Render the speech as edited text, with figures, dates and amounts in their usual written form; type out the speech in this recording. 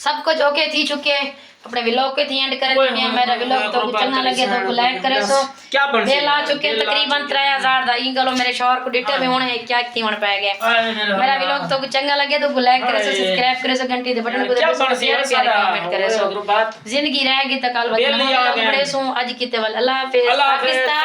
सब कुछ ओके थी चुके अपने व्लॉग के थी एंड करे थे मेरा व्लॉग तो चंगा लगे तो लाइक करे सो क्या बन बिल आ चुके तकरीबन 3000 दा ई गलो मेरे शोहर को डिटे में होने क्या की होने पै गया मेरा व्लॉग तो चंगा लगे तो लाइक करे सो सब्सक्राइब करे सो घंटी दे बटन को दे सो शेयर कमेंट करे सो जिंदगी रहेगी तो कल बदल बड़े सो आज की ते अल्लाह हाफिज पाकिस्तान।